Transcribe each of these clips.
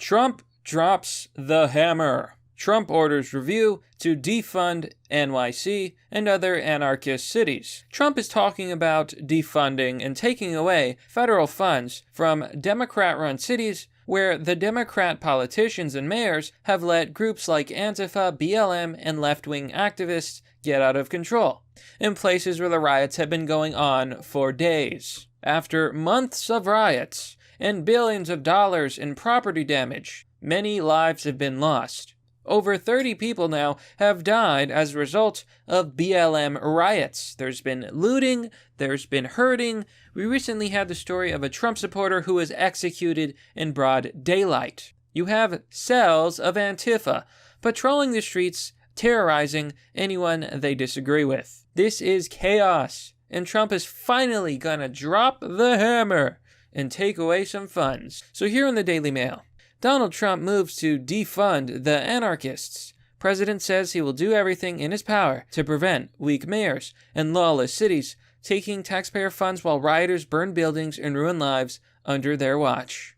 Trump drops the hammer. Trump orders review to defund NYC and other anarchist cities. Trump is talking about defunding and taking away federal funds from Democrat-run cities where the Democrat politicians and mayors have let groups like Antifa, BLM, and left-wing activists get out of control, in places where the riots have been going on for days. After months of riots and billions of dollars in property damage, many lives have been lost. Over 30 people now have died as a result of BLM riots. There's been looting, there's been hurting. We recently had the story of a Trump supporter who was executed in broad daylight. You have cells of Antifa patrolling the streets, terrorizing anyone they disagree with. This is chaos, and Trump is finally gonna drop the hammer and take away some funds. So here in the Daily Mail, Donald Trump moves to defund the anarchists. President says he will do everything in his power to prevent weak mayors and lawless cities taking taxpayer funds while rioters burn buildings and ruin lives under their watch.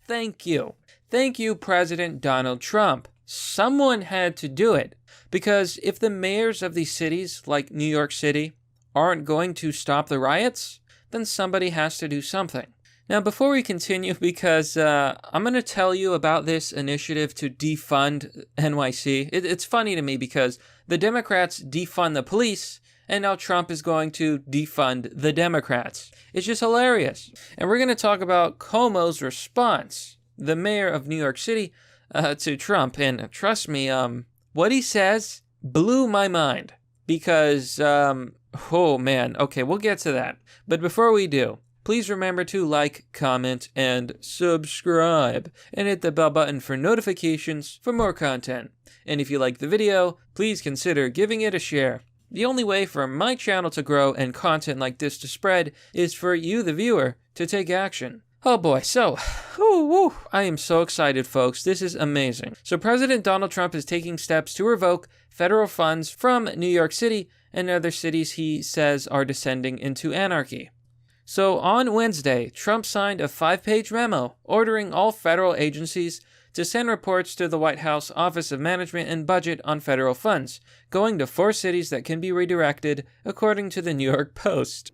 Thank you. Thank you, President Donald Trump. Someone had to do it, because if the mayors of these cities, like New York City, aren't going to stop the riots, then somebody has to do something. Now, before we continue, because I'm going to tell you about this initiative to defund NYC. It's funny to me because the Democrats defund the police, and now Trump is going to defund the Democrats. It's just hilarious. And we're going to talk about Cuomo's response, the mayor of New York City, to Trump. And trust me, what he says blew my mind. Because, oh man, okay, we'll get to that. But before we do, please remember to like, comment, and subscribe, and hit the bell button for notifications for more content. And if you like the video, please consider giving it a share. The only way for my channel to grow and content like this to spread is for you, the viewer, to take action. Oh boy, so, I am so excited, folks. This is amazing. So President Donald Trump is taking steps to revoke federal funds from New York City and other cities he says are descending into anarchy. So on Wednesday, Trump signed a 5-page memo ordering all federal agencies to send reports to the White House Office of Management and Budget on federal funds, going to 4 cities that can be redirected, according to the New York Post.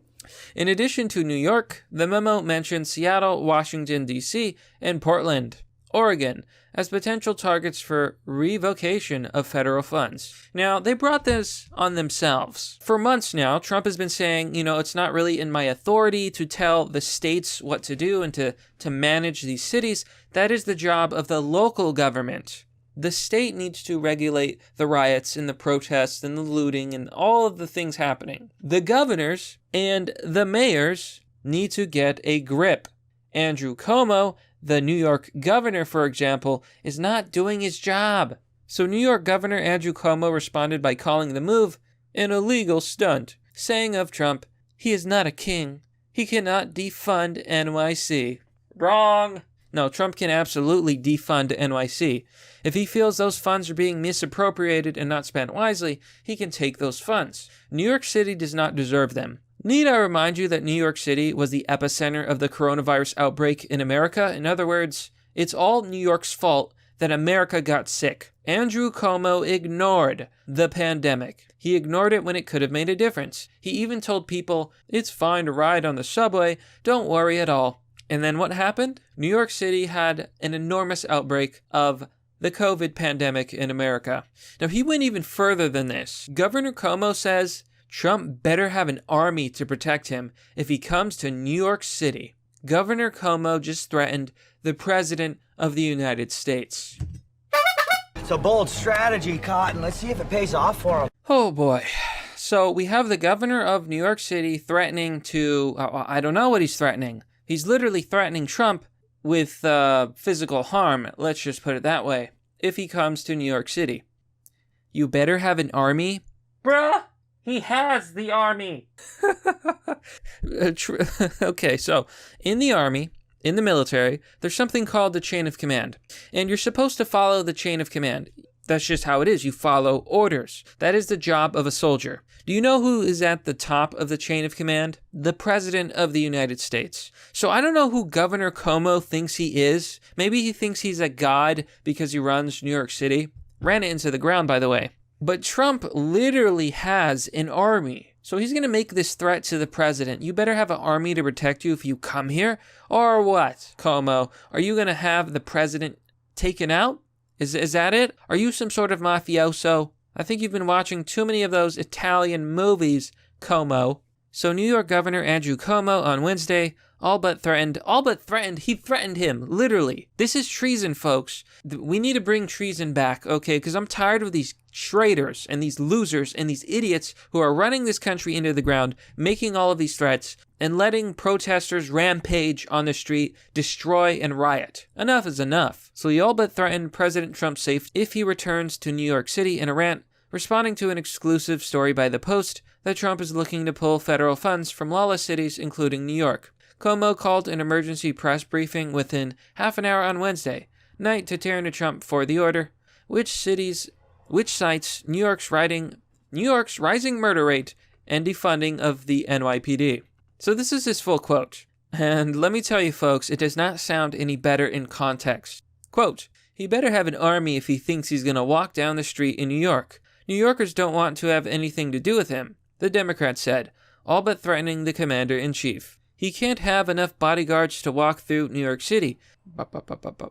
In addition to New York, the memo mentioned Seattle, Washington, D.C., and Portland, Oregon, as potential targets for revocation of federal funds. Now, they brought this on themselves. For months now, Trump has been saying, it's not really in my authority to tell the states what to do and to manage these cities. That is the job of the local government. The state needs to regulate the riots and the protests and the looting and all of the things happening. The governors and the mayors need to get a grip. Andrew Cuomo, the New York governor, for example, is not doing his job. So New York Governor Andrew Cuomo responded by calling the move an illegal stunt, saying of Trump, "He is not a king. He cannot defund NYC." Wrong. No, Trump can absolutely defund NYC. If he feels those funds are being misappropriated and not spent wisely, he can take those funds. New York City does not deserve them. Need I remind you that New York City was the epicenter of the coronavirus outbreak in America? In other words, it's all New York's fault that America got sick. Andrew Cuomo ignored the pandemic. He ignored it when it could have made a difference. He even told people, it's fine to ride on the subway, don't worry at all. And then what happened? New York City had an enormous outbreak of the COVID pandemic in America. Now, he went even further than this. Governor Cuomo says Trump better have an army to protect him if he comes to New York City. Governor Cuomo just threatened the President of the United States. It's a bold strategy, Cotton. Let's see if it pays off for him. Oh boy. So we have the governor of New York City threatening to, I don't know what he's threatening. He's literally threatening Trump with physical harm, let's just put it that way, if he comes to New York City. You better have an army? Bruh! He has the army. Okay, so in the army, in the military, there's something called the chain of command. And you're supposed to follow the chain of command. That's just how it is. You follow orders. That is the job of a soldier. Do you know who is at the top of the chain of command? The President of the United States. So I don't know who Governor Cuomo thinks he is. Maybe he thinks he's a god because he runs New York City. Ran it into the ground, by the way. But Trump literally has an army. So he's going to make this threat to the president. You better have an army to protect you if you come here. Or what, Cuomo? Are you going to have the president taken out? Is that it? Are you some sort of mafioso? I think you've been watching too many of those Italian movies, Cuomo. So New York Governor Andrew Cuomo on Wednesday all but threatened, he threatened him, literally. This is treason, folks. We need to bring treason back, okay? Because I'm tired of these traitors and these losers and these idiots who are running this country into the ground, making all of these threats, and letting protesters rampage on the street, destroy and riot. Enough is enough. So he all but threatened President Trump's safety if he returns to New York City in a rant, responding to an exclusive story by The Post that Trump is looking to pull federal funds from lawless cities, including New York. Cuomo called an emergency press briefing within half an hour on Wednesday night to tear into Trump for the order, which cites New York's rising murder rate and defunding of the NYPD. So this is his full quote. And let me tell you, folks, it does not sound any better in context. Quote, he better have an army if he thinks he's going to walk down the street in New York. New Yorkers don't want to have anything to do with him, the Democrat said, all but threatening the commander-in-chief. He can't have enough bodyguards to walk through New York City.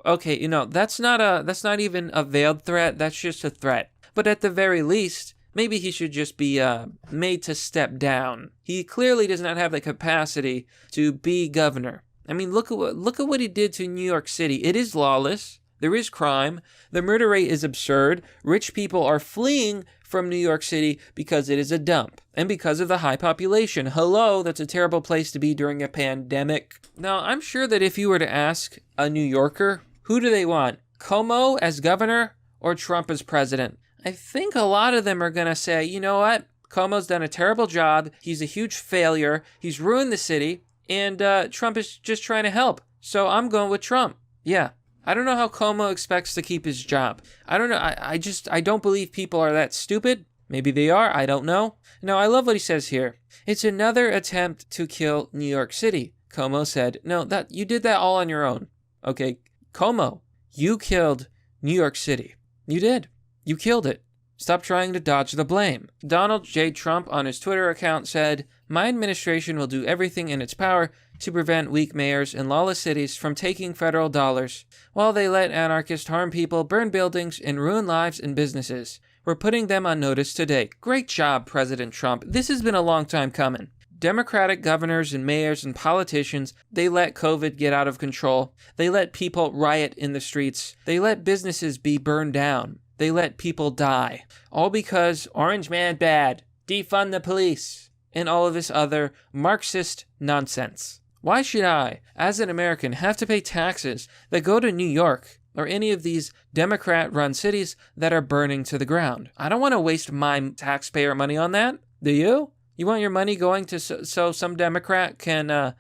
Okay, that's not even a veiled threat. That's just a threat. But at the very least, maybe he should just be made to step down. He clearly does not have the capacity to be governor. I mean, look at what he did to New York City. It is lawless. There is crime. The murder rate is absurd. Rich people are fleeing from New York City because it is a dump and because of the high population. Hello, that's a terrible place to be during a pandemic. Now, I'm sure that if you were to ask a New Yorker, who do they want? Cuomo as governor or Trump as president? I think a lot of them are going to say, you know what? Cuomo's done a terrible job. He's a huge failure. He's ruined the city. And Trump is just trying to help. So I'm going with Trump. Yeah. I don't know how Cuomo expects to keep his job. I don't know. I don't believe people are that stupid. Maybe they are. I don't know. No, I love what he says here. It's another attempt to kill New York City. Cuomo said, no, you did that all on your own. Okay. Cuomo, you killed New York City. You did. You killed it. Stop trying to dodge the blame. Donald J. Trump on his Twitter account said, my administration will do everything in its power to prevent weak mayors in lawless cities from taking federal dollars while they let anarchists harm people, burn buildings, and ruin lives and businesses. We're putting them on notice today. Great job, President Trump. This has been a long time coming. Democratic governors and mayors and politicians, they let COVID get out of control. They let people riot in the streets. They let businesses be burned down. They let people die. All because Orange Man bad, defund the police, and all of this other Marxist nonsense. Why should I, as an American, have to pay taxes that go to New York or any of these Democrat-run cities that are burning to the ground? I don't want to waste my taxpayer money on that. Do you? You want your money going to so some Democrat can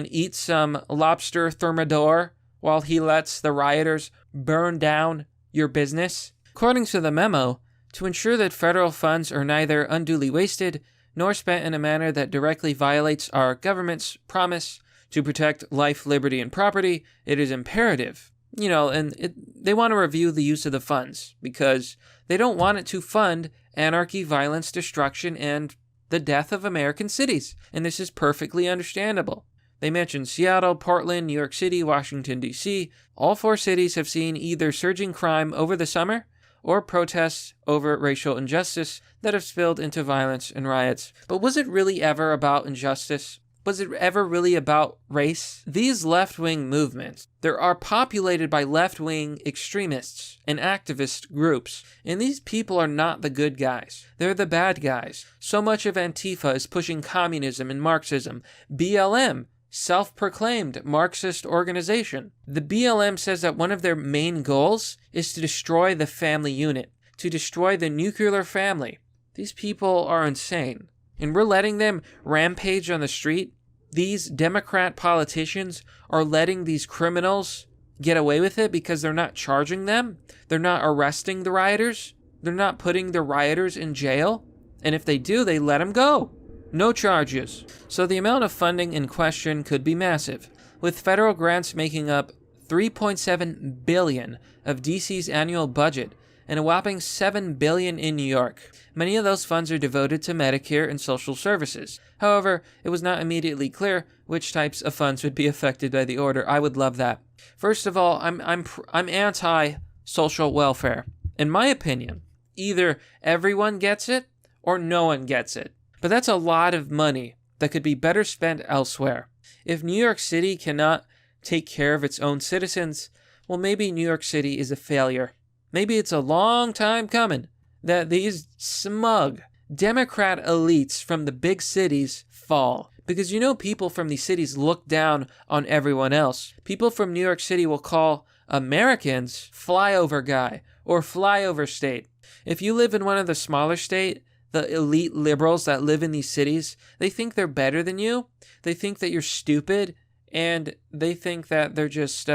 eat some lobster thermidor while he lets the rioters burn down your business? According to the memo, to ensure that federal funds are neither unduly wasted nor spent in a manner that directly violates our government's promise to protect life, liberty, and property, it is imperative. They want to review the use of the funds because they don't want it to fund anarchy, violence, destruction, and the death of American cities. And this is perfectly understandable. They mentioned Seattle, Portland, New York City, Washington, D.C. All four cities have seen either surging crime over the summer or protests over racial injustice that have spilled into violence and riots. But was it really ever about injustice? Was it ever really about race? These left-wing movements, they are populated by left-wing extremists and activist groups, and these people are not the good guys. They're the bad guys. So much of Antifa is pushing communism and Marxism. BLM, self-proclaimed Marxist organization. The BLM says that one of their main goals is to destroy the family unit, to destroy the nuclear family. These people are insane. And we're letting them rampage on the street. These Democrat politicians are letting these criminals get away with it because they're not charging them. They're not arresting the rioters. They're not putting the rioters in jail. And if they do, they let them go. No charges. So the amount of funding in question could be massive, with federal grants making up $3.7 billion of DC's annual budget and a whopping $7 billion in New York. Many of those funds are devoted to Medicare and social services. However, it was not immediately clear which types of funds would be affected by the order. I would love that. First of all, I'm anti-social welfare. In my opinion, either everyone gets it or no one gets it. But that's a lot of money that could be better spent elsewhere. If New York City cannot take care of its own citizens, well, maybe New York City is a failure. Maybe it's a long time coming that these smug Democrat elites from the big cities fall. Because people from these cities look down on everyone else. People from New York City will call Americans flyover guy or flyover state. If you live in one of the smaller states, the elite liberals that live in these cities, they think they're better than you. They think that you're stupid, and they think that they're just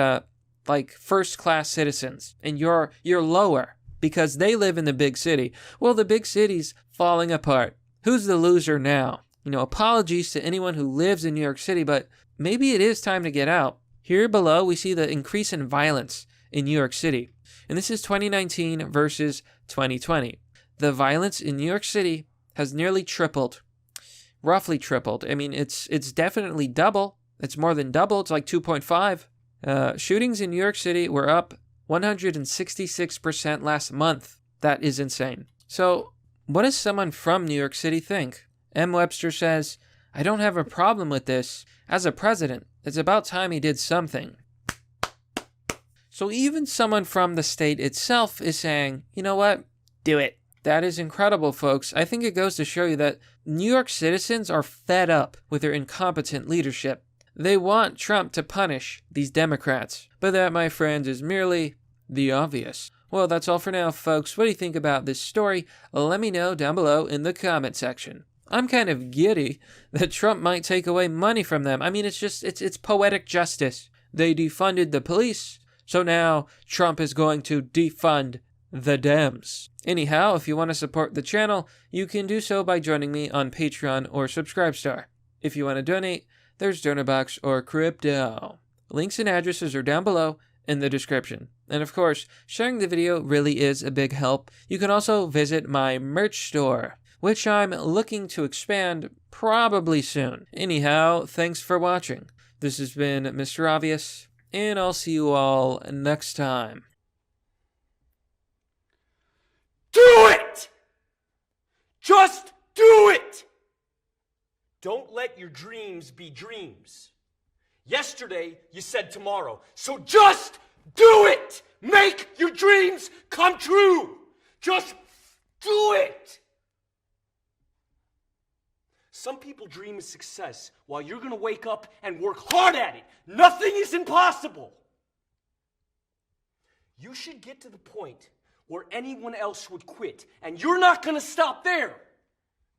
like first-class citizens, and you're lower because they live in the big city. Well, the big city's falling apart. Who's the loser now? Apologies to anyone who lives in New York City, but maybe it is time to get out. Here below, we see the increase in violence in New York City, and this is 2019 versus 2020. The violence in New York City has nearly tripled, roughly tripled. I mean, it's definitely double. It's more than double. It's like 2.5. Shootings in New York City were up 166% last month. That is insane. So what does someone from New York City think? M. Webster says, I don't have a problem with this. As a president, it's about time he did something. So even someone from the state itself is saying, you know what? Do it. That is incredible, folks. I think it goes to show you that New York citizens are fed up with their incompetent leadership. They want Trump to punish these Democrats. But that, my friends, is merely the obvious. Well, that's all for now, folks. What do you think about this story? Let me know down below in the comment section. I'm kind of giddy that Trump might take away money from them. I mean, it's poetic justice. They defunded the police, so now Trump is going to defund the Dems. Anyhow, if you want to support the channel, you can do so by joining me on Patreon or Subscribestar. If you want to donate, there's DonorBox or Crypto. Links and addresses are down below in the description. And of course, sharing the video really is a big help. You can also visit my merch store, which I'm looking to expand probably soon. Anyhow, thanks for watching. This has been Mr. Obvious, and I'll see you all next time. Do it! Just do it! Don't let your dreams be dreams. Yesterday, you said tomorrow. So just do it! Make your dreams come true! Just do it! Some people dream of success while you're going to wake up and work hard at it. Nothing is impossible. You should get to the point where anyone else would quit, and you're not going to stop there.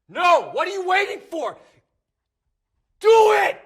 No, what are you waiting for? Do it!